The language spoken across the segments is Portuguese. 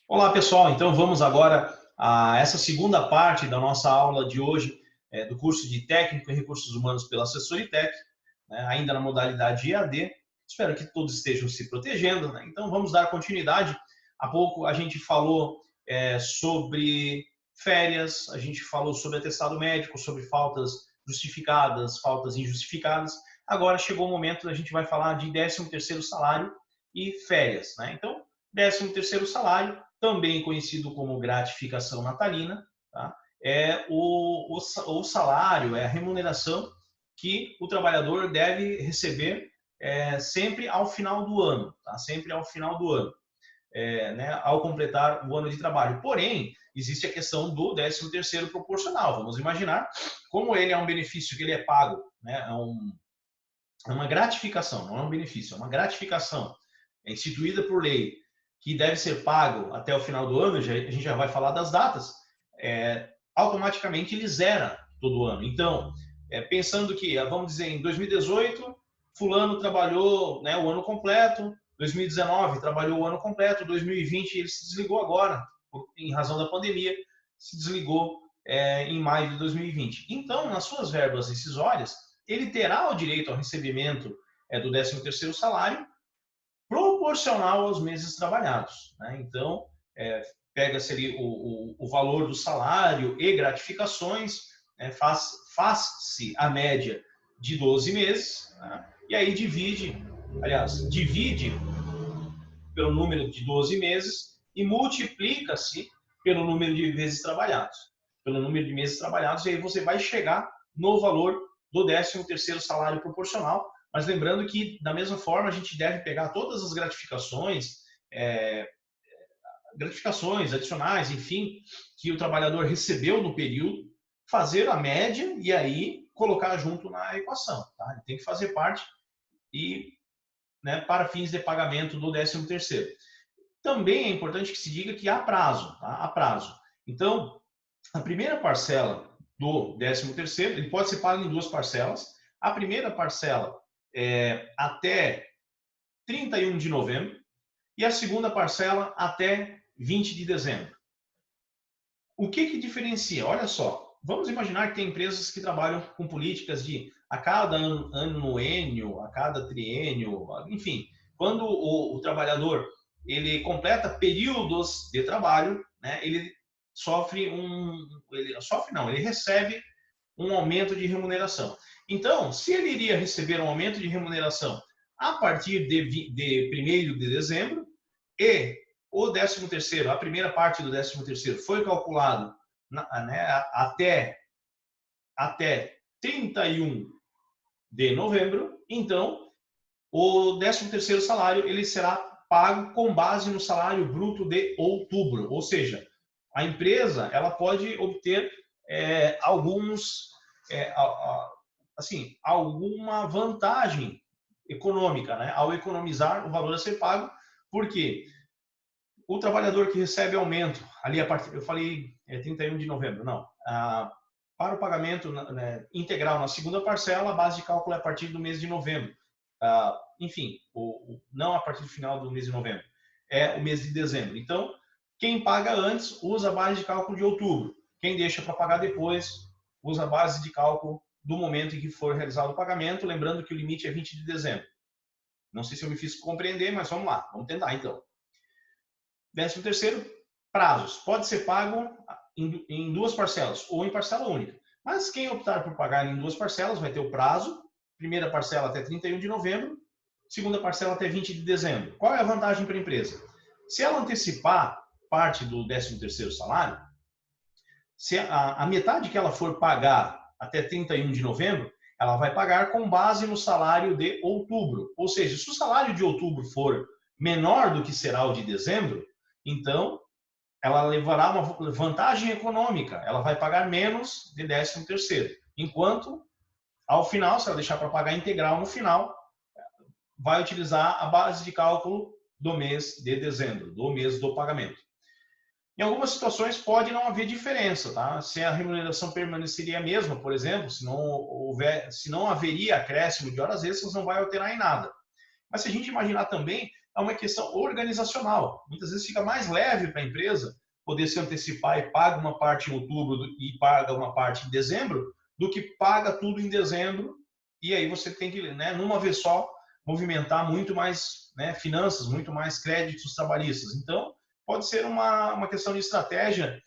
Olá, pessoal. Então, vamos agora a essa segunda parte da nossa aula de hoje, do curso de Técnico em Recursos Humanos pela Assessoritec, né, ainda na modalidade EAD. Espero que todos estejam se protegendo, né? Então, vamos dar continuidade. Há pouco a gente falou sobre férias, a gente falou sobre atestado médico, sobre faltas justificadas, faltas injustificadas. Agora chegou o momento da gente vai falar de 13º salário e férias, né? Então, 13º salário, também conhecido como gratificação natalina, tá? É o salário, é a remuneração que o trabalhador deve receber sempre ao final do ano, tá? Sempre ao final do ano, né, ao completar o ano de trabalho. Porém, existe a questão do 13º proporcional. Vamos imaginar, como ele é um benefício que ele é pago, né, é uma gratificação, não é um benefício, é uma gratificação instituída por lei, que deve ser pago até o final do ano, a gente já vai falar das datas, automaticamente ele zera todo ano. Então, pensando que, vamos dizer, em 2018, fulano trabalhou, né, o ano completo, 2019 trabalhou o ano completo, 2020 ele se desligou agora, em razão da pandemia, se desligou em maio de 2020. Então, nas suas verbas rescisórias, ele terá o direito ao recebimento do 13º salário, proporcional aos meses trabalhados, né? Então, pega-se ali o valor do salário e gratificações, né? Faz-se a média de 12 meses, né? E aí divide pelo número de 12 meses e multiplica-se pelo número de vezes trabalhados. Pelo número de meses trabalhados, e aí você vai chegar no valor do 13º salário proporcional. Mas lembrando que, da mesma forma, a gente deve pegar todas as gratificações adicionais, enfim, que o trabalhador recebeu no período, fazer a média e aí colocar junto na equação. Tá? Ele tem que fazer parte e, né, para fins de pagamento do 13º. Também é importante que se diga que há prazo. Tá? Há prazo. Então, a primeira parcela do 13º, ele pode ser pago em duas parcelas. A primeira parcela até 31 de novembro e a segunda parcela até 20 de dezembro. O que diferencia? Olha só, vamos imaginar que tem empresas que trabalham com políticas de a cada anuênio, a cada triênio, enfim, quando o trabalhador ele completa períodos de trabalho, né, ele recebe um aumento de remuneração. Então, se ele iria receber um aumento de remuneração a partir de 1º de dezembro e o 13º, a primeira parte do 13º foi calculado né, até 31 de novembro, então o 13º salário ele será pago com base no salário bruto de outubro, ou seja, a empresa ela pode obter alguma vantagem econômica, né, ao economizar o valor a ser pago, porque o trabalhador que recebe aumento, ali a partir, eu falei 31 de novembro, não, para o pagamento, né, integral na segunda parcela, a base de cálculo é a partir do mês de novembro. Enfim, não a partir do final do mês de novembro, é o mês de dezembro. Então, quem paga antes usa a base de cálculo de outubro. Quem deixa para pagar depois usa a base de cálculo do momento em que for realizado o pagamento, lembrando que o limite é 20 de dezembro. Não sei se eu me fiz compreender, mas vamos lá, vamos tentar então. 13º, prazos. Pode ser pago em duas parcelas ou em parcela única. Mas quem optar por pagar em duas parcelas vai ter o prazo, primeira parcela até 31 de novembro, segunda parcela até 20 de dezembro. Qual é a vantagem para a empresa? Se ela antecipar parte do 13º salário, se a metade que ela for pagar até 31 de novembro, ela vai pagar com base no salário de outubro. Ou seja, se o salário de outubro for menor do que será o de dezembro, então ela levará uma vantagem econômica, ela vai pagar menos de 13º. Enquanto, ao final, se ela deixar para pagar integral no final, vai utilizar a base de cálculo do mês de dezembro, do mês do pagamento. Em algumas situações pode não haver diferença, tá? Se a remuneração permaneceria a mesma, por exemplo, se não haveria acréscimo de horas extras, não vai alterar em nada. Mas se a gente imaginar também é uma questão organizacional. Muitas vezes fica mais leve para a empresa poder se antecipar e paga uma parte em outubro e paga uma parte em dezembro, do que paga tudo em dezembro e aí você tem que, né, numa vez só, movimentar muito mais, né, finanças, muito mais créditos trabalhistas. Então, pode ser uma questão de estratégia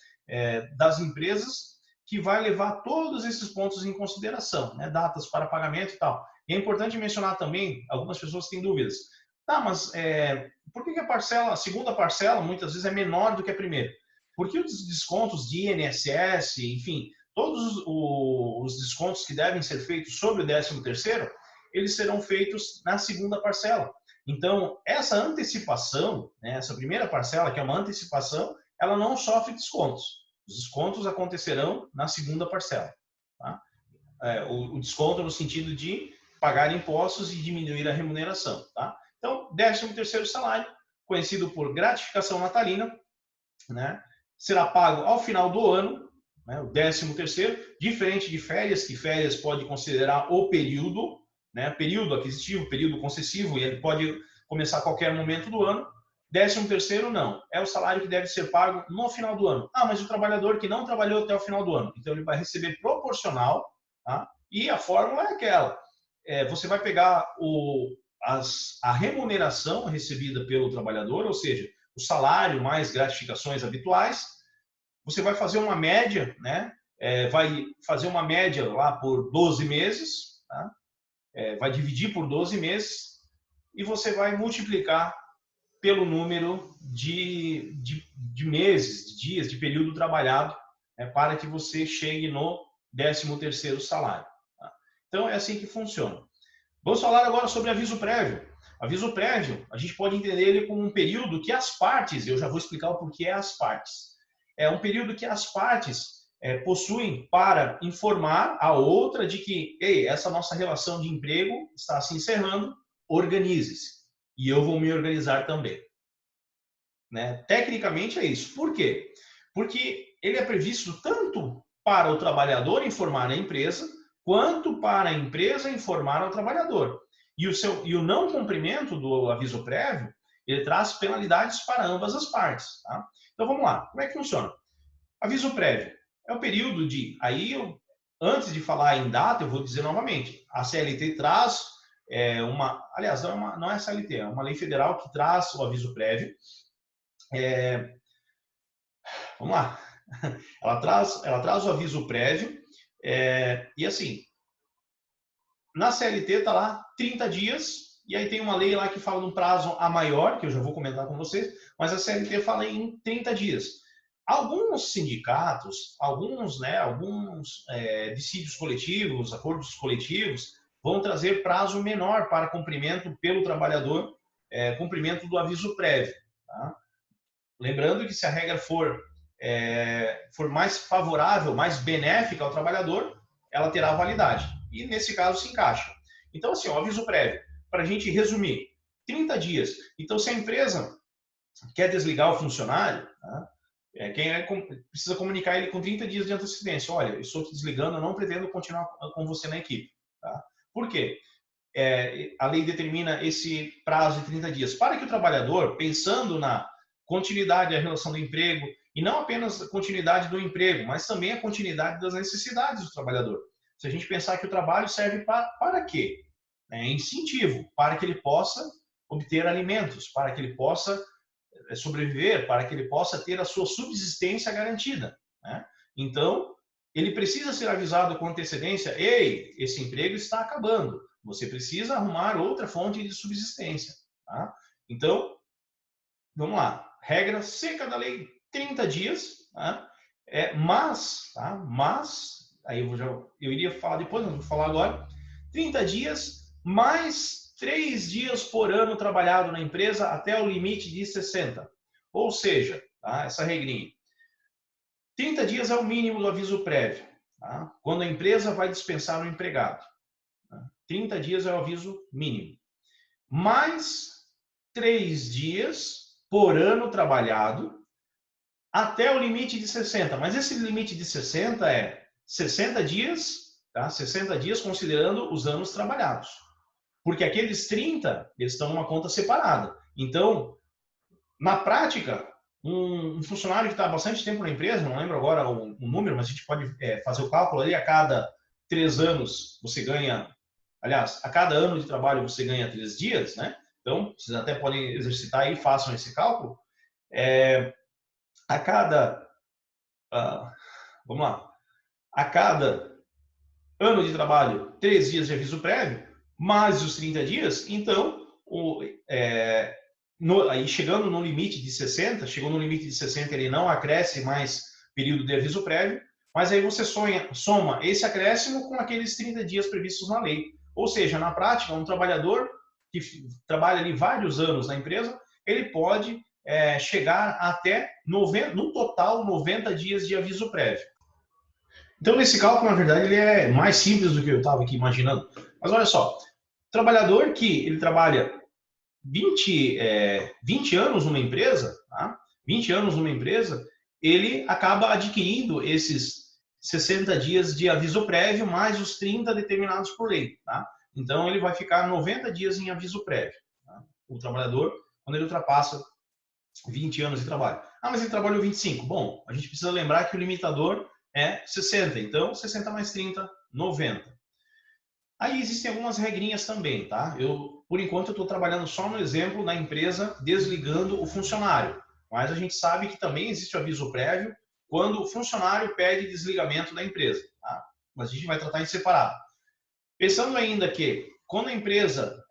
das empresas que vai levar todos esses pontos em consideração, né, datas para pagamento e tal. E é importante mencionar também, algumas pessoas têm dúvidas. Tá, mas por que a segunda parcela, muitas vezes é menor do que a primeira? Porque os descontos de INSS, enfim, todos os descontos que devem ser feitos sobre o 13º, eles serão feitos na segunda parcela. Então, essa antecipação, né, essa primeira parcela, que é uma antecipação, ela não sofre descontos. Os descontos acontecerão na segunda parcela. Tá? O desconto no sentido de pagar impostos e diminuir a remuneração. Tá? Então, 13º salário, conhecido por gratificação natalina, né, será pago ao final do ano, né, o 13º, diferente de férias, que férias pode considerar o período, né, período aquisitivo, período concessivo, e ele pode começar a qualquer momento do ano. 13º não, é o salário que deve ser pago no final do ano. Ah, mas o trabalhador que não trabalhou até o final do ano, então ele vai receber proporcional, tá? E a fórmula é aquela, você vai pegar a remuneração recebida pelo trabalhador, ou seja, o salário mais gratificações habituais, você vai fazer uma média, né? Vai fazer uma média lá por 12 meses, tá? Vai dividir por 12 meses e você vai multiplicar pelo número de meses, de dias, de período trabalhado, né, para que você chegue no 13º salário. Tá? Então, é assim que funciona. Vamos falar agora sobre aviso prévio. Aviso prévio, a gente pode entender ele como um período que as partes, eu já vou explicar o porquê é as partes, é um período que as partes possuem para informar a outra de que, ei, essa nossa relação de emprego está se encerrando, organize-se. E eu vou me organizar também. Né? Tecnicamente é isso. Por quê? Porque ele é previsto tanto para o trabalhador informar a empresa, quanto para a empresa informar ao trabalhador. E o não cumprimento do aviso prévio, ele traz penalidades para ambas as partes. Tá? Então vamos lá, como é que funciona? Aviso prévio é o período de... Antes de falar em data, eu vou dizer novamente, a CLT traz aliás, não é a CLT, é uma lei federal que traz o aviso prévio. Vamos lá. Ela traz o aviso prévio e assim, na CLT está lá 30 dias e aí tem uma lei lá que fala de um prazo a maior, que eu já vou comentar com vocês, mas a CLT fala em 30 dias. Alguns sindicatos, alguns dissídios coletivos, acordos coletivos, vão trazer prazo menor para cumprimento pelo trabalhador, cumprimento do aviso prévio. Tá? Lembrando que se a regra for mais favorável, mais benéfica ao trabalhador, ela terá validade. E nesse caso se encaixa. Então, assim, o aviso prévio, para a gente resumir, 30 dias. Então, se a empresa quer desligar o funcionário, tá? Precisa comunicar ele com 30 dias de antecedência. Olha, eu estou te desligando, eu não pretendo continuar com você na equipe. Tá? Por quê? A lei determina esse prazo de 30 dias para que o trabalhador, pensando na continuidade da relação do emprego, e não apenas a continuidade do emprego, mas também a continuidade das necessidades do trabalhador. Se a gente pensar que o trabalho serve para quê? Incentivo, para que ele possa obter alimentos, para que ele possa sobreviver, para que ele possa ter a sua subsistência garantida. Né? Então, ele precisa ser avisado com antecedência, ei, esse emprego está acabando, você precisa arrumar outra fonte de subsistência. Tá? Então, vamos lá, regra seca da lei, 30 dias, tá? Mas, aí eu iria falar depois, mas vou falar agora, 30 dias mais 3 dias por ano trabalhado na empresa até o limite de 60. Ou seja, tá? Essa regrinha. 30 dias é o mínimo do aviso prévio, tá? Quando a empresa vai dispensar um empregado. Tá? 30 dias é o aviso mínimo. Mais 3 dias por ano trabalhado até o limite de 60. Mas esse limite de 60 é 60 dias, tá? 60 dias considerando os anos trabalhados. Porque aqueles 30, eles estão numa conta separada. Então, na prática, um funcionário que está há bastante tempo na empresa, não lembro agora o número, mas a gente pode fazer o cálculo ali, a cada 3 anos você ganha, aliás, a cada ano de trabalho você ganha 3 dias, né? Então, vocês até podem exercitar aí, façam esse cálculo. A cada, vamos lá, a cada ano de trabalho, 3 dias de aviso prévio, mais os 30 dias, então, aí chegando no limite de 60, chegou no limite de 60, ele não acresce mais período de aviso prévio, mas aí você soma esse acréscimo com aqueles 30 dias previstos na lei. Ou seja, na prática, um trabalhador que trabalha ali vários anos na empresa, ele pode chegar até, no total, 90 dias de aviso prévio. Então, esse cálculo, na verdade, ele é mais simples do que eu estava aqui imaginando. Mas olha só, trabalhador que ele trabalha 20 anos numa empresa, tá? 20 anos numa empresa, ele acaba adquirindo esses 60 dias de aviso prévio, mais os 30 determinados por lei. Tá? Então, ele vai ficar 90 dias em aviso prévio. Tá? O trabalhador, quando ele ultrapassa 20 anos de trabalho. Ah, mas ele trabalhou 25. Bom, a gente precisa lembrar que o limitador é 60. Então, 60 mais 30, 90. Aí existem algumas regrinhas também, tá? Por enquanto, eu estou trabalhando só no exemplo da empresa desligando o funcionário. Mas a gente sabe que também existe o aviso prévio quando o funcionário pede desligamento da empresa. Tá? Mas a gente vai tratar em separado. Pensando ainda que quando a empresa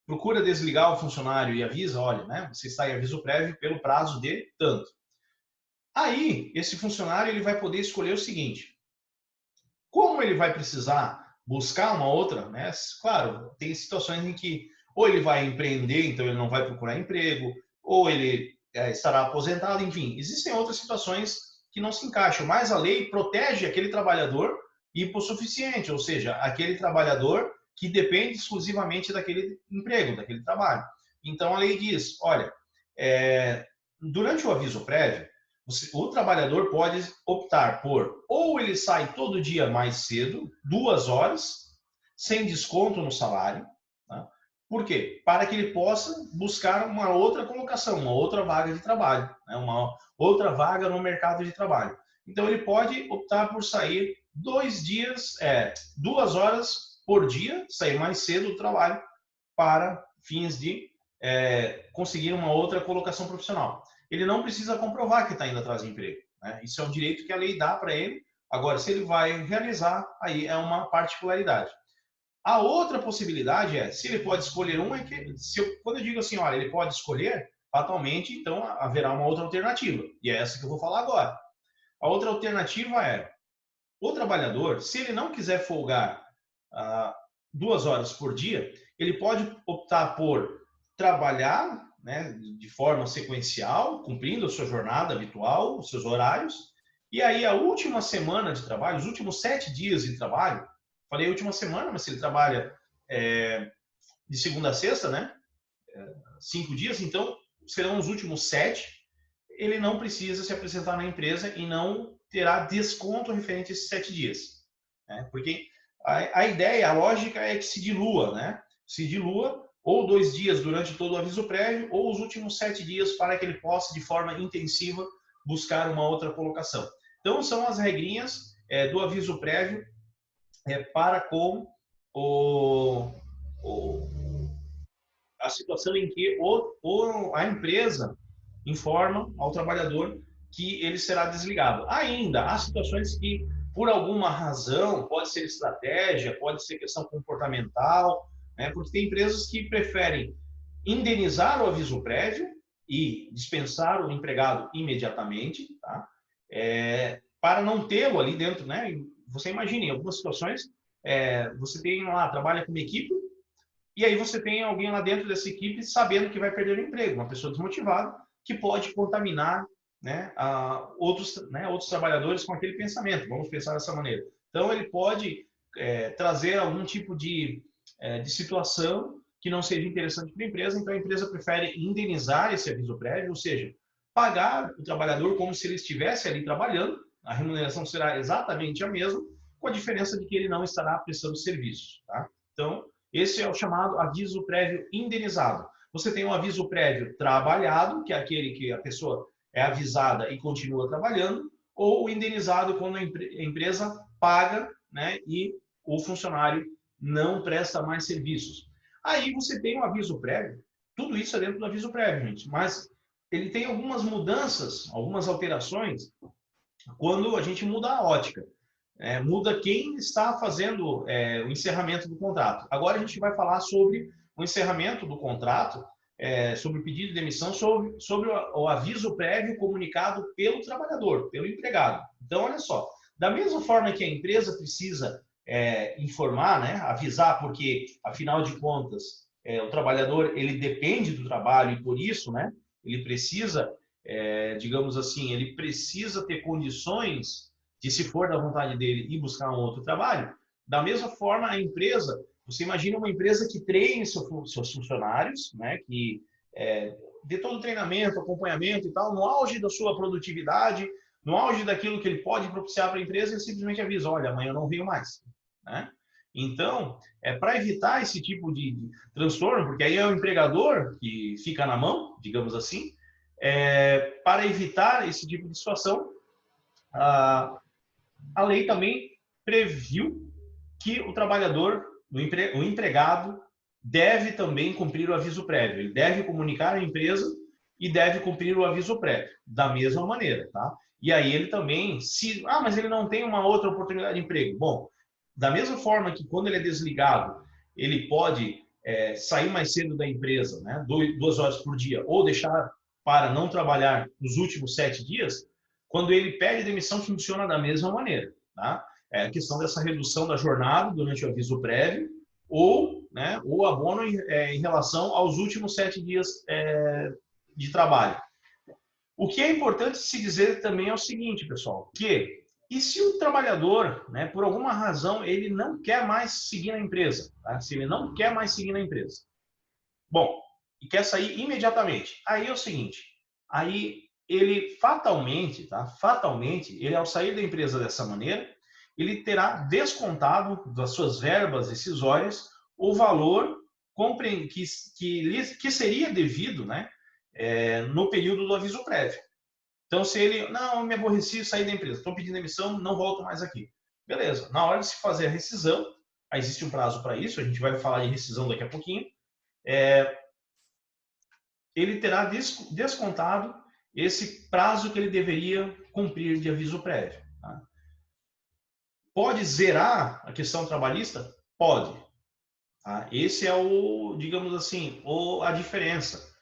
procura desligar o funcionário e avisa, olha, né, você está em aviso prévio pelo prazo de tanto. Aí, esse funcionário ele vai poder escolher o seguinte: como ele vai precisar buscar uma outra, né? Claro, tem situações em que ou ele vai empreender, então ele não vai procurar emprego, ou ele estará aposentado, enfim, existem outras situações que não se encaixam, mas a lei protege aquele trabalhador hipossuficiente, ou seja, aquele trabalhador que depende exclusivamente daquele emprego, daquele trabalho. Então a lei diz, olha, durante o aviso prévio, o trabalhador pode optar por ou ele sai todo dia mais cedo, 2 horas, sem desconto no salário. Tá? Por quê? Para que ele possa buscar uma outra colocação, uma outra vaga de trabalho, né? Uma outra vaga no mercado de trabalho. Então ele pode optar por sair 2 horas por dia, sair mais cedo do trabalho para fins de conseguir uma outra colocação profissional. Ele não precisa comprovar que está indo atrás de emprego. Né? Isso é um direito que a lei dá para ele. Agora, se ele vai realizar, aí é uma particularidade. A outra possibilidade se ele pode escolher quando eu digo assim, olha, ele pode escolher, fatalmente, então haverá uma outra alternativa. E é essa que eu vou falar agora. A outra alternativa é, o trabalhador, se ele não quiser folgar 2 horas por dia, ele pode optar por trabalhar, né, de forma sequencial, cumprindo a sua jornada habitual, os seus horários, e aí a última semana de trabalho, os últimos 7 dias de trabalho, falei última semana, mas se ele trabalha de segunda a sexta, né, 5 dias, então serão os últimos 7, ele não precisa se apresentar na empresa e não terá desconto referente a esses 7 dias. Né? Porque a ideia, a lógica é que se dilua, né? Se dilua ou 2 dias durante todo o aviso prévio, ou os últimos 7 dias para que ele possa, de forma intensiva, buscar uma outra colocação. Então, são as regrinhas do aviso prévio para com a situação em que a empresa informa ao trabalhador que ele será desligado. Ainda, há situações que, por alguma razão, pode ser estratégia, pode ser questão comportamental, né? Porque tem empresas que preferem indenizar o aviso prévio e dispensar o empregado imediatamente, tá? Para não tê-lo ali dentro, né? Você imagina, em algumas situações, você tem lá, trabalha com uma equipe, e aí você tem alguém lá dentro dessa equipe sabendo que vai perder o emprego, uma pessoa desmotivada, que pode contaminar, né, outros trabalhadores com aquele pensamento, vamos pensar dessa maneira. Então, ele pode trazer algum tipo de situação que não seja interessante para a empresa, então a empresa prefere indenizar esse aviso prévio, ou seja, pagar o trabalhador como se ele estivesse ali trabalhando, a remuneração será exatamente a mesma, com a diferença de que ele não estará prestando serviço. Tá? Então, esse é o chamado aviso prévio indenizado. Você tem um aviso prévio trabalhado, que é aquele que a pessoa é avisada e continua trabalhando, ou o indenizado quando a empresa paga, né, e o funcionário não presta mais serviços. Aí você tem um aviso prévio, tudo isso é dentro do aviso prévio, gente, mas ele tem algumas mudanças, algumas alterações, quando a gente muda a ótica. Muda quem está fazendo o encerramento do contrato. Agora a gente vai falar sobre o encerramento do contrato, sobre o pedido de demissão, sobre o aviso prévio comunicado pelo trabalhador, pelo empregado. Então, olha só, da mesma forma que a empresa precisa informar, né, avisar, porque, afinal de contas, o trabalhador ele depende do trabalho e, por isso, né, ele precisa, digamos assim, ele precisa ter condições de, se for da vontade dele, ir buscar um outro trabalho. Da mesma forma, a empresa, você imagina uma empresa que treine seus funcionários, né, que dê todo o treinamento, acompanhamento e tal, no auge da sua produtividade, no auge daquilo que ele pode propiciar para a empresa, ele simplesmente avisa, olha, amanhã eu não venho mais. Né? Então, para evitar esse tipo de transtorno, porque aí é o empregador que fica na mão, digamos assim, para evitar esse tipo de situação, a lei também previu que o trabalhador, o empregado, deve também cumprir o aviso prévio. Ele deve comunicar à empresa e deve cumprir o aviso prévio, da mesma maneira, tá? E aí ele também, mas ele não tem uma outra oportunidade de emprego. Bom, da mesma forma que quando ele é desligado, ele pode sair mais cedo da empresa, né, 2 horas por dia, ou deixar para não trabalhar nos últimos 7 dias, quando ele pede demissão, funciona da mesma maneira. Tá? A questão dessa redução da jornada durante o aviso prévio ou, né, o abono em relação aos últimos 7 dias de trabalho. O que é importante se dizer também é o seguinte, pessoal, que e se o trabalhador, né, por alguma razão, ele não quer mais seguir na empresa, tá? Se ele não quer mais seguir na empresa, bom, e quer sair imediatamente, aí é o seguinte, aí ele fatalmente, tá? Fatalmente, ele ao sair da empresa dessa maneira, ele terá descontado das suas verbas rescisórias o valor que seria devido, né, no período do aviso prévio. Então, se ele, não, eu me aborreci, saí da empresa, estou pedindo demissão, não volto mais aqui. Beleza, na hora de se fazer a rescisão, existe um prazo para isso, a gente vai falar de rescisão daqui a pouquinho, ele terá descontado esse prazo que ele deveria cumprir de aviso prévio. Tá? Pode zerar a questão trabalhista? Pode. Tá? Esse é o, digamos assim, a diferença.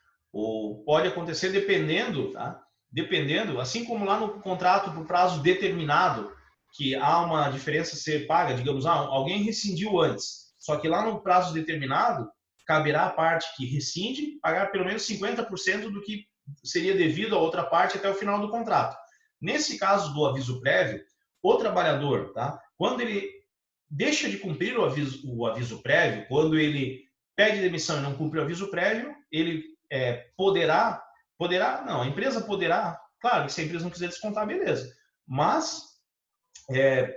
Pode acontecer dependendo, tá? Dependendo, assim como lá no contrato por prazo determinado, que há uma diferença ser paga, digamos, alguém rescindiu antes, só que lá no prazo determinado, caberá a parte que rescinde pagar pelo menos 50% do que seria devido à outra parte até o final do contrato. Nesse caso do aviso prévio, o trabalhador, tá? Quando ele deixa de cumprir o aviso prévio, quando ele pede demissão e não cumpre o aviso prévio, ele não, a empresa poderá, claro que se a empresa não quiser descontar, beleza, mas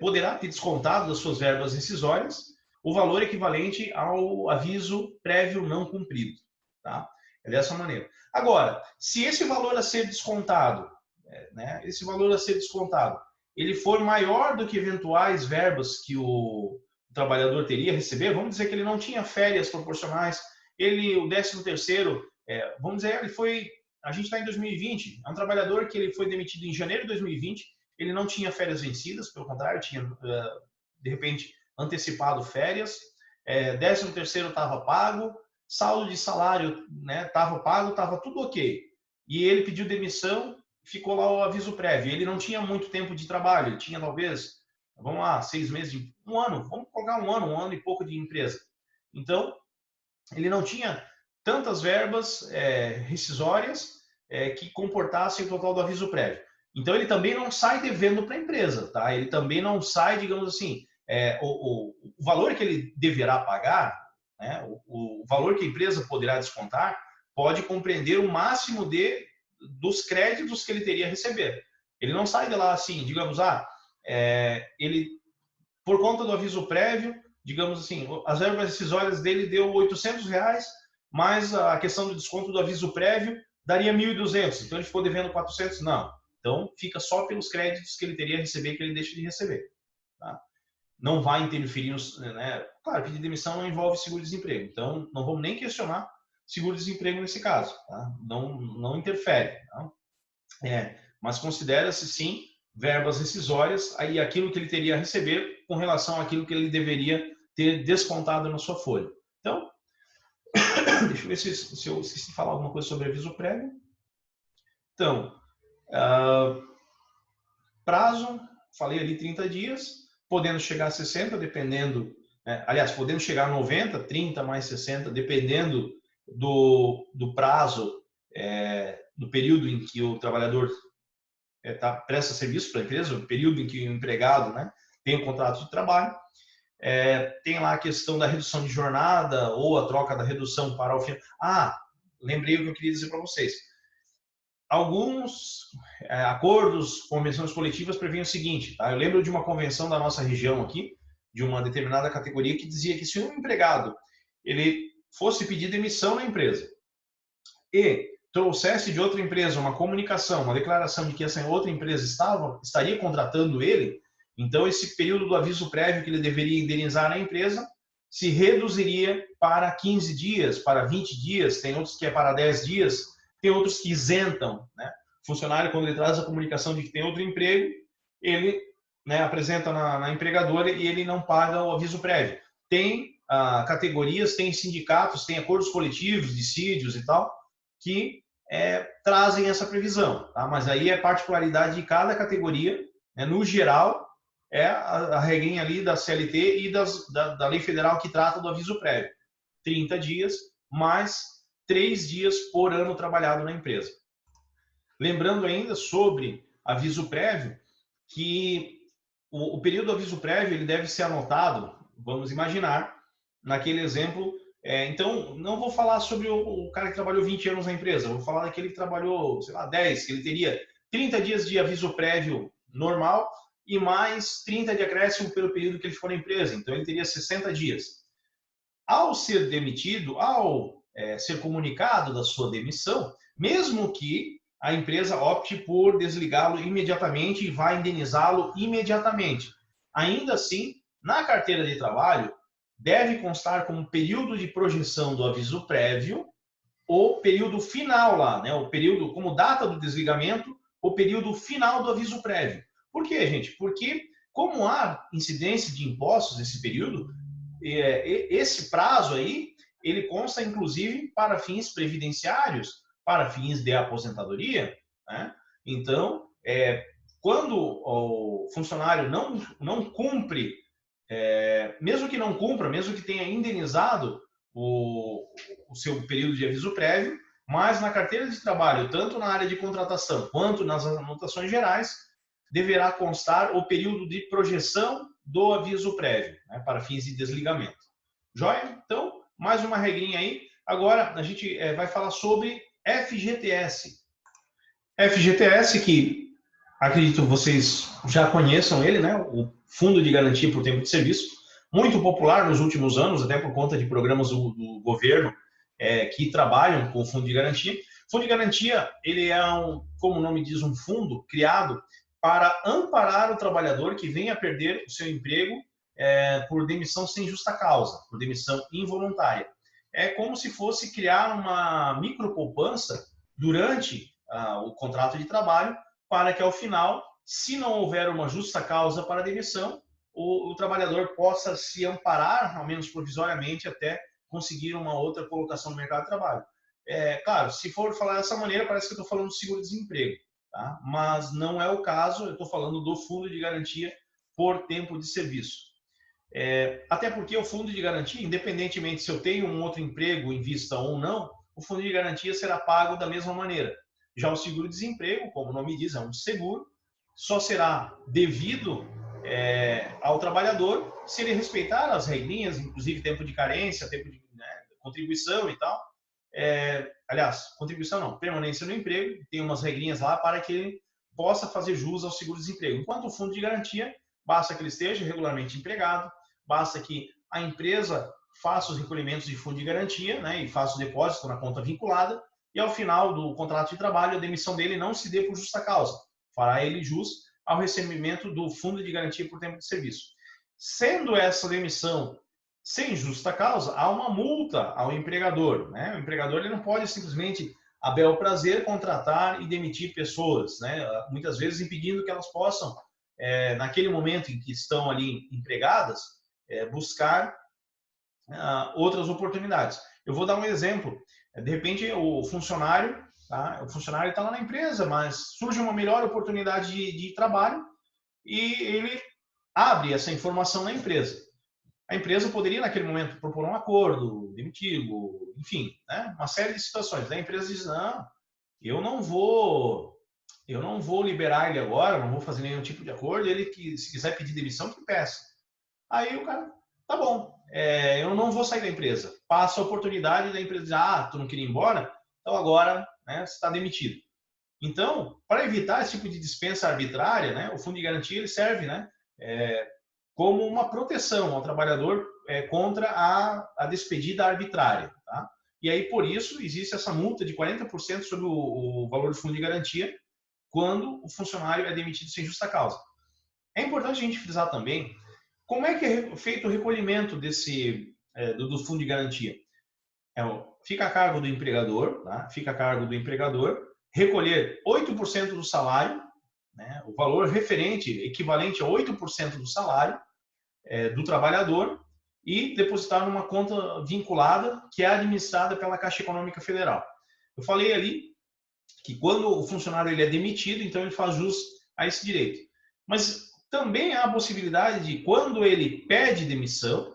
poderá ter descontado das suas verbas rescisórias o valor equivalente ao aviso prévio não cumprido, tá? É dessa maneira. Agora, se esse valor a ser descontado, né, ele for maior do que eventuais verbas que o trabalhador teria a receber, vamos dizer que ele não tinha férias proporcionais, o 13º, vamos dizer, a gente está em 2020, é um trabalhador que ele foi demitido em janeiro de 2020, ele não tinha férias vencidas, pelo contrário, tinha, de repente, antecipado férias, 13º estava pago, saldo de salário estava pago, estava tudo ok. E ele pediu demissão, ficou lá o aviso prévio. Ele não tinha muito tempo de trabalho, ele tinha talvez, vamos lá, 6 meses, um ano, vamos colocar um ano e pouco de empresa. Então, ele não tinha tantas verbas rescisórias que comportassem o total do aviso prévio. Então, ele também não sai devendo para a empresa, tá? Ele também não sai, digamos assim, o valor que ele deverá pagar, né, o valor que a empresa poderá descontar, pode compreender o máximo dos créditos que ele teria a receber. Ele não sai de lá assim, digamos, ele, por conta do aviso prévio, digamos assim, as verbas rescisórias dele deu R$800, mas a questão do desconto do aviso prévio daria 1.200, então ele ficou devendo 400? Não. Então, fica só pelos créditos que ele teria a receber que ele deixa de receber. Tá? Não vai interferir, né? Claro, pedir demissão não envolve seguro-desemprego, então não vamos nem questionar seguro-desemprego nesse caso, tá? Não interfere. Tá? Mas considera-se sim verbas rescisórias, aí aquilo que ele teria a receber com relação àquilo que ele deveria ter descontado na sua folha. Então, deixa eu ver se eu esqueci de falar alguma coisa sobre aviso prévio. Então, prazo, falei ali 30 dias, podendo chegar a 60, dependendo, aliás, podendo chegar a 90, 30 mais 60, dependendo do prazo, do período em que o trabalhador presta serviço para a empresa, o período em que o empregado, né, tem um contrato de trabalho. Tem lá a questão da redução de jornada ou a troca da redução para o fim. Lembrei o que eu queria dizer para vocês. Alguns acordos, convenções coletivas prevêem o seguinte, tá? Eu lembro de uma convenção da nossa região aqui, de uma determinada categoria, que dizia que se um empregado ele fosse pedir demissão na empresa e trouxesse de outra empresa uma comunicação, uma declaração de que essa outra empresa estaria contratando ele, então esse período do aviso prévio que ele deveria indenizar na empresa se reduziria para 15 dias, para 20 dias, tem outros que é para 10 dias, tem outros que isentam, né? O funcionário, quando ele traz a comunicação de que tem outro emprego, ele, né, apresenta na empregadora e ele não paga o aviso prévio. Tem categorias, tem sindicatos, tem acordos coletivos, dissídios e tal, que trazem essa previsão, tá? Mas aí é particularidade de cada categoria, né? No geral, a regrinha ali da CLT e da lei federal que trata do aviso prévio. 30 dias, mais 3 dias por ano trabalhado na empresa. Lembrando ainda sobre aviso prévio, que o período do aviso prévio ele deve ser anotado, vamos imaginar, naquele exemplo. Então, não vou falar sobre o cara que trabalhou 20 anos na empresa, vou falar daquele que trabalhou, sei lá, 10, que ele teria 30 dias de aviso prévio normal e mais 30 de acréscimo pelo período que ele ficou na empresa. Então, ele teria 60 dias. Ao ser demitido, ao ser comunicado da sua demissão, mesmo que a empresa opte por desligá-lo imediatamente e vá indenizá-lo imediatamente, ainda assim, na carteira de trabalho, deve constar como período de projeção do aviso prévio o período final lá, né? O período, como data do desligamento, o período final do aviso prévio. Por quê, gente? Porque, como há incidência de impostos nesse período, esse prazo aí, ele consta, inclusive, para fins previdenciários, para fins de aposentadoria, né? Então, quando o funcionário não cumpre, mesmo que não cumpra, mesmo que tenha indenizado o seu período de aviso prévio, mas na carteira de trabalho, tanto na área de contratação quanto nas anotações gerais, deverá constar o período de projeção do aviso prévio, né, para fins de desligamento. Joia? Então, mais uma regrinha aí. Agora, a gente vai falar sobre FGTS. FGTS, que acredito vocês já conheçam ele, né? O Fundo de Garantia por Tempo de Serviço, muito popular nos últimos anos, até por conta de programas do governo que trabalham com o Fundo de Garantia. O Fundo de Garantia, ele é como o nome diz, um fundo criado para amparar o trabalhador que venha a perder o seu emprego por demissão sem justa causa, por demissão involuntária. É como se fosse criar uma micropoupança durante o contrato de trabalho, para que ao final, se não houver uma justa causa para a demissão, o trabalhador possa se amparar, ao menos provisoriamente, até conseguir uma outra colocação no mercado de trabalho. Claro, se for falar dessa maneira, parece que eu estou falando do seguro-desemprego, tá? Mas não é o caso, eu estou falando do Fundo de Garantia por Tempo de Serviço. Até porque o Fundo de Garantia, independentemente se eu tenho um outro emprego em vista ou não, o Fundo de Garantia será pago da mesma maneira. Já o seguro-desemprego, como o nome diz, é um seguro, só será devido ao trabalhador se ele respeitar as regrinhas, inclusive tempo de carência, tempo de contribuição e tal. Aliás, contribuição não, permanência no emprego, tem umas regrinhas lá para que ele possa fazer jus ao seguro-desemprego. Enquanto o Fundo de Garantia, basta que ele esteja regularmente empregado, basta que a empresa faço os recolhimentos de fundo de garantia, né, e faço o depósito na conta vinculada, e ao final do contrato de trabalho, a demissão dele não se dê por justa causa. Fará ele jus ao recebimento do fundo de garantia por tempo de serviço. Sendo essa demissão sem justa causa, há uma multa ao empregador, né? O empregador ele não pode simplesmente, a bel prazer, contratar e demitir pessoas, né? Muitas vezes impedindo que elas possam, naquele momento em que estão ali empregadas, buscar outras oportunidades. Eu vou dar um exemplo. De repente, o funcionário está lá na empresa, mas surge uma melhor oportunidade de trabalho e ele abre essa informação na empresa. A empresa poderia, naquele momento, propor um acordo, demiti-lo, enfim, né? Uma série de situações. A empresa diz, não, eu não vou liberar ele agora, não vou fazer nenhum tipo de acordo, ele que, se quiser pedir demissão, que peça. Aí o cara, tá bom, eu não vou sair da empresa. Passa a oportunidade da empresa dizer, tu não queria ir embora? Então agora, né, você está demitido. Então, para evitar esse tipo de dispensa arbitrária, né, o fundo de garantia ele serve, né, como uma proteção ao trabalhador contra a despedida arbitrária. Tá? E aí, por isso, existe essa multa de 40% sobre o valor do fundo de garantia quando o funcionário é demitido sem justa causa. É importante a gente frisar também como é que é feito o recolhimento do fundo de garantia. Fica a cargo do empregador, tá? Fica a cargo do empregador recolher 8% do salário, né? O valor referente, equivalente a 8% do salário, do trabalhador e depositar numa conta vinculada que é administrada pela Caixa Econômica Federal. Eu falei ali que quando o funcionário ele é demitido, então ele faz jus a esse direito. Mas também há a possibilidade de quando ele pede demissão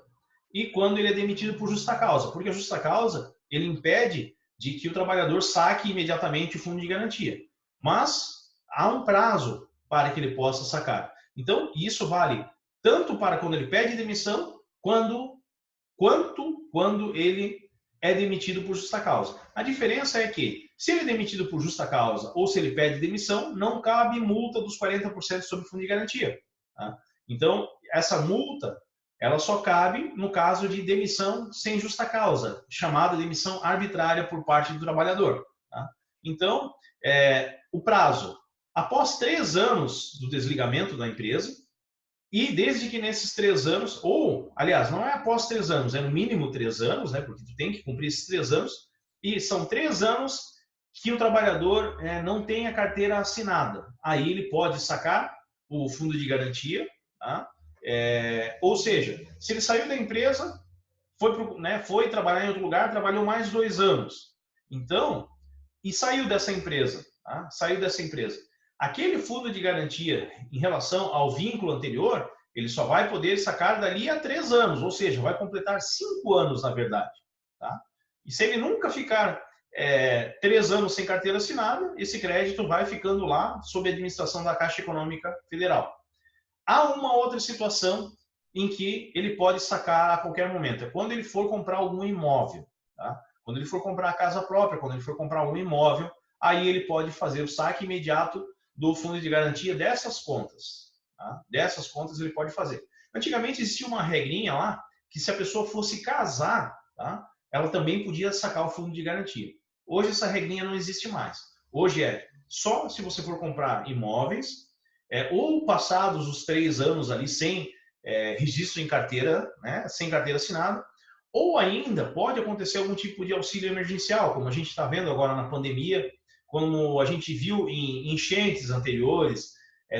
e quando ele é demitido por justa causa, porque a justa causa ele impede de que o trabalhador saque imediatamente o fundo de garantia. Mas há um prazo para que ele possa sacar. Então, isso vale tanto para quando ele pede demissão, quanto quando ele é demitido por justa causa. A diferença é que, se ele é demitido por justa causa ou se ele pede demissão, não cabe multa dos 40% sobre o fundo de garantia. Tá? Então, essa multa, ela só cabe no caso de demissão sem justa causa, chamada demissão arbitrária por parte do trabalhador. Tá? Então, o prazo, após 3 anos do desligamento da empresa, e desde que nesses 3 anos, ou, aliás, não é após 3 anos, é no mínimo 3 anos, né, porque tu tem que cumprir esses 3 anos, e são 3 anos que o trabalhador não tem a carteira assinada. Aí ele pode sacar o fundo de garantia, tá? Ou seja, se ele saiu da empresa, foi trabalhar em outro lugar, trabalhou mais 2 anos. Então, e saiu dessa empresa, tá? Saiu dessa empresa. Aquele fundo de garantia em relação ao vínculo anterior, ele só vai poder sacar dali a 3 anos, ou seja, vai completar 5 anos, na verdade. Tá? E se ele nunca ficar 3 anos sem carteira assinada, esse crédito vai ficando lá sob a administração da Caixa Econômica Federal. Há uma outra situação em que ele pode sacar a qualquer momento, é quando ele for comprar algum imóvel. Tá? Quando ele for comprar a casa própria, quando ele for comprar um imóvel, aí ele pode fazer o saque imediato do fundo de garantia dessas contas. Tá? Dessas contas ele pode fazer. Antigamente existia uma regrinha lá, que se a pessoa fosse casar, tá? Ela também podia sacar o fundo de garantia. Hoje essa regrinha não existe mais. Hoje é só se você for comprar imóveis, ou passados os 3 anos ali sem registro em carteira, né? Sem carteira assinada, ou ainda pode acontecer algum tipo de auxílio emergencial, como a gente está vendo agora na pandemia, como a gente viu em enchentes anteriores,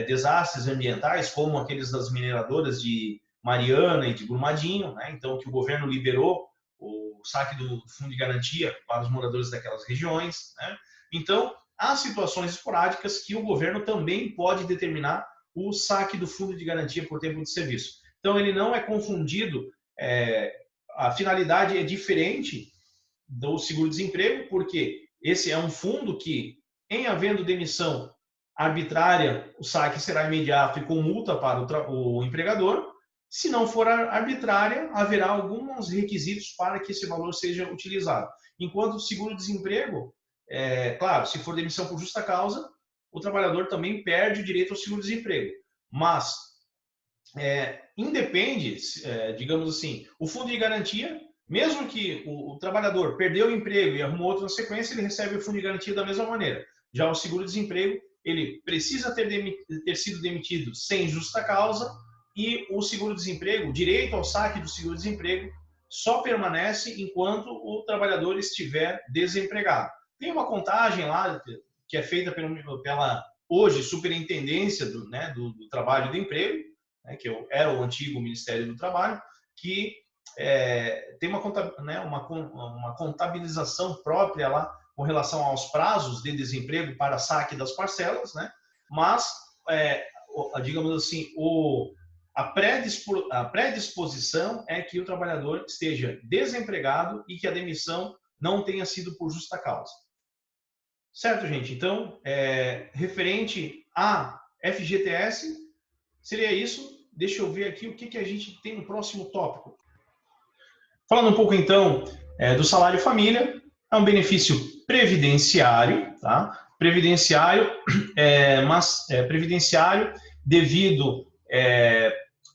desastres ambientais, como aqueles das mineradoras de Mariana e de Brumadinho, né? Então, que o governo liberou o saque do fundo de garantia para os moradores daquelas regiões. Né? Então, há situações esporádicas que o governo também pode determinar o saque do fundo de garantia por tempo de serviço. Então, ele não é confundido, a finalidade é diferente do seguro-desemprego, porque esse é um fundo que, em havendo demissão arbitrária, o saque será imediato e com multa para o empregador. Se não for arbitrária, haverá alguns requisitos para que esse valor seja utilizado. Enquanto o seguro-desemprego, claro, se for demissão por justa causa, o trabalhador também perde o direito ao seguro-desemprego. Mas independe, digamos assim, o fundo de garantia Mesmo que o trabalhador perdeu o emprego e arrumou outro na sequência, ele recebe o fundo de garantia da mesma maneira. Já o seguro-desemprego, ele precisa ter sido demitido sem justa causa, e o seguro-desemprego, o direito ao saque do seguro-desemprego, só permanece enquanto o trabalhador estiver desempregado. Tem uma contagem lá que é feita pela hoje Superintendência do Trabalho e do Emprego, né, que era o antigo Ministério do Trabalho, que tem uma contabilização própria lá com relação aos prazos de desemprego para saque das parcelas, né? Mas, digamos assim, a predisposição é que o trabalhador esteja desempregado e que a demissão não tenha sido por justa causa. Certo, gente? Então, referente a FGTS, seria isso. Deixa eu ver aqui o que a gente tem no próximo tópico. Falando um pouco, então, do salário família, é um benefício previdenciário, tá? Previdenciário, mas previdenciário devido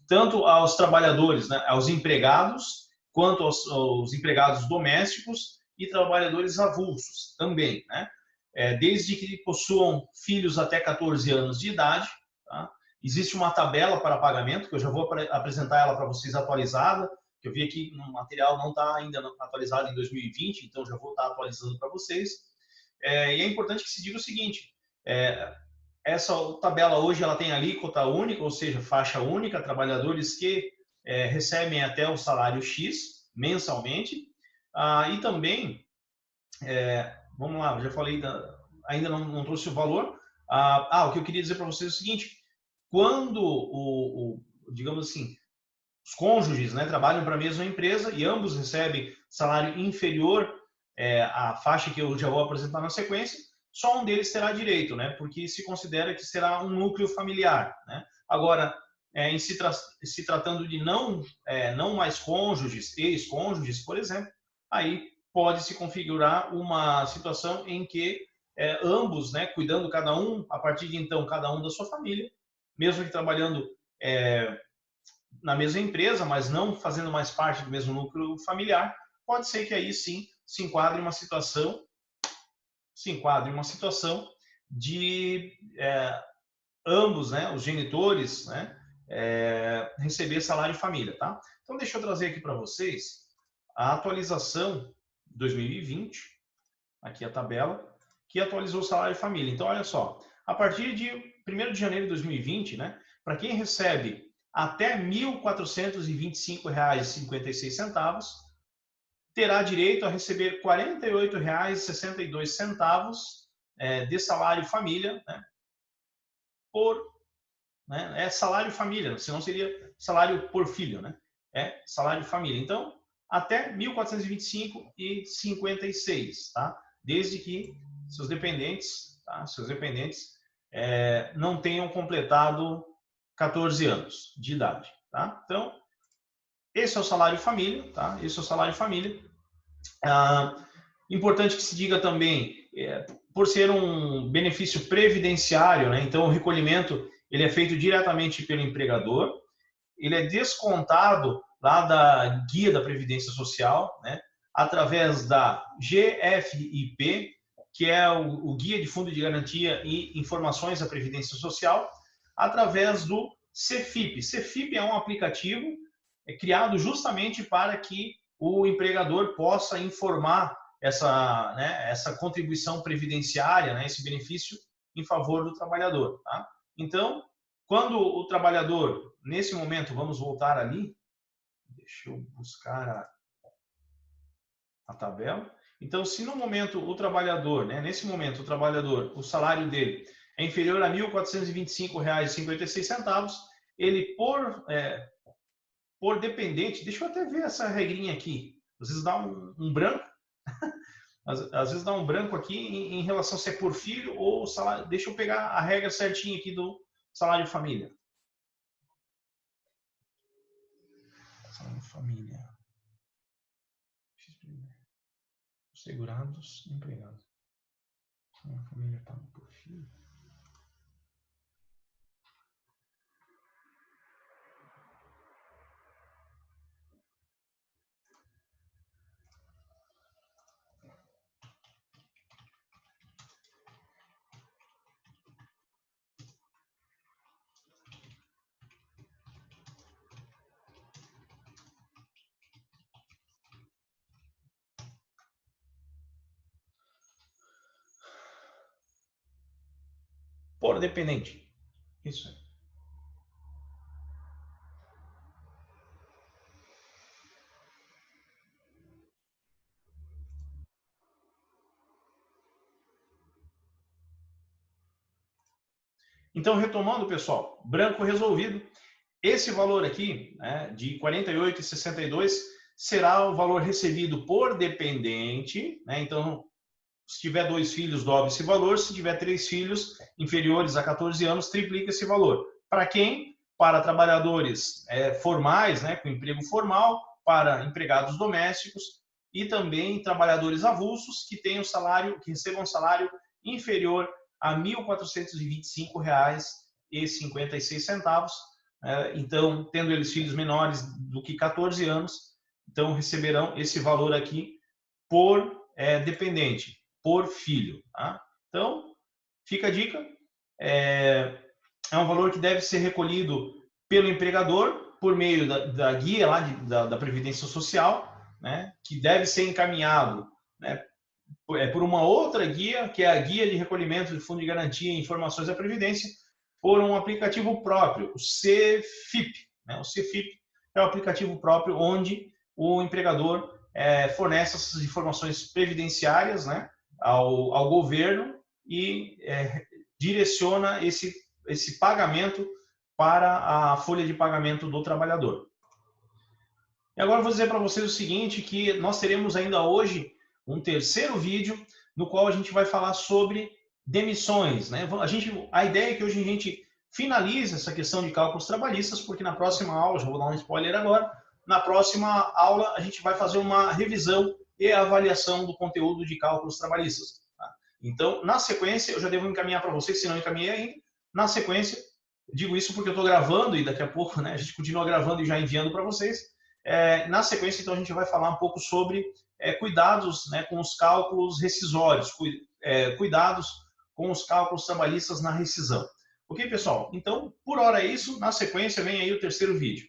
tanto aos trabalhadores, né, aos empregados, quanto aos empregados domésticos e trabalhadores avulsos também, né? Desde que possuam filhos até 14 anos de idade, tá? Existe uma tabela para pagamento, que eu já vou apresentar ela para vocês atualizada, que eu vi aqui no material não está ainda atualizado em 2020, então já vou estar atualizando para vocês. E é importante que se diga o seguinte, essa tabela hoje ela tem alíquota única, ou seja, faixa única, trabalhadores que recebem até o salário X mensalmente, e também, vamos lá, já falei, ainda não trouxe o valor, o que eu queria dizer para vocês é o seguinte, quando, digamos assim, os cônjuges, né, trabalham para a mesma empresa e ambos recebem salário inferior à faixa que eu já vou apresentar na sequência, só um deles terá direito, né, porque se considera que será um núcleo familiar, né? Agora, em se tratando de não mais cônjuges, ex-cônjuges, por exemplo, aí pode se configurar uma situação em que ambos, né, cuidando cada um, a partir de então, cada um da sua família, mesmo que trabalhando na mesma empresa, mas não fazendo mais parte do mesmo núcleo familiar, pode ser que aí sim se enquadre uma situação de ambos, né, os genitores, né, receber salário família, tá? Então deixa eu trazer aqui para vocês a atualização 2020, aqui a tabela, que atualizou o salário família. Então olha só, a partir de 1º de janeiro de 2020, né, para quem recebe até R$ 1.425,56, terá direito a receber R$ 48,62 de salário família, né, é salário família, senão seria salário por filho, né? É salário família. Então, até R$ 1.425,56, tá? Desde que seus dependentes, tá? Não tenham completado 14 anos de idade, tá? Então, esse é o salário família, tá? Esse é o salário família. Importante que se diga também, por ser um benefício previdenciário, né? Então o recolhimento ele é feito diretamente pelo empregador, ele é descontado lá da guia da Previdência Social, né? Através da GFIP, que é o Guia de Fundo de Garantia e Informações da Previdência Social, através do CEFIP. CEFIP é um aplicativo criado justamente para que o empregador possa informar essa contribuição previdenciária, né, esse benefício em favor do trabalhador. Tá? Então, quando o trabalhador, nesse momento, vamos voltar ali, deixa eu buscar a tabela. Então, se no momento o trabalhador, né, nesse momento o trabalhador, o salário dele é inferior a R$ 1.425,56, ele por dependente, deixa eu até ver essa regrinha aqui, às vezes dá um branco, às vezes dá um branco aqui em relação se é por filho ou salário. Deixa eu pegar a regra certinha aqui do salário família. Salário família. Segurados, empregados. Salário família pago por filho. por dependente. Isso. Então, retomando, pessoal, branco resolvido. Esse valor aqui, né, de R$ 48,62, será o valor recebido por dependente, né? Então, se tiver 2 filhos, dobre esse valor. Se tiver 3 filhos inferiores a 14 anos, triplica esse valor. Para quem? Para trabalhadores formais, né, com emprego formal, para empregados domésticos e também trabalhadores avulsos que tenham salário, que recebam um salário inferior a R$ 1.425,56. Então, tendo eles filhos menores do que 14 anos, então receberão esse valor aqui por dependente, por filho. Tá? Então, fica a dica. É um valor que deve ser recolhido pelo empregador por meio da guia lá da Previdência Social, né, que deve ser encaminhado, né, por uma outra guia, que é a Guia de Recolhimento de Fundo de Garantia e Informações da Previdência, por um aplicativo próprio, o CFIP. Né? O CFIP é o aplicativo próprio onde o empregador fornece essas informações previdenciárias, né, ao governo e direciona esse pagamento para a folha de pagamento do trabalhador. E agora eu vou dizer para vocês o seguinte, que nós teremos ainda hoje um terceiro vídeo no qual a gente vai falar sobre demissões. Né? A ideia é que hoje a gente finalize essa questão de cálculos trabalhistas, porque na próxima aula, já vou dar um spoiler agora, na próxima aula a gente vai fazer uma revisão e avaliação do conteúdo de cálculos trabalhistas. Tá? Então, na sequência, eu já devo encaminhar para vocês, se não encaminhei ainda, na sequência, digo isso porque eu estou gravando e daqui a pouco, né, a gente continua gravando e já enviando para vocês. Na sequência, então, a gente vai falar um pouco sobre cuidados, né, com os cálculos rescisórios, cuidados com os cálculos trabalhistas na rescisão. Ok, pessoal? Então, por hora é isso. Na sequência, vem aí o terceiro vídeo.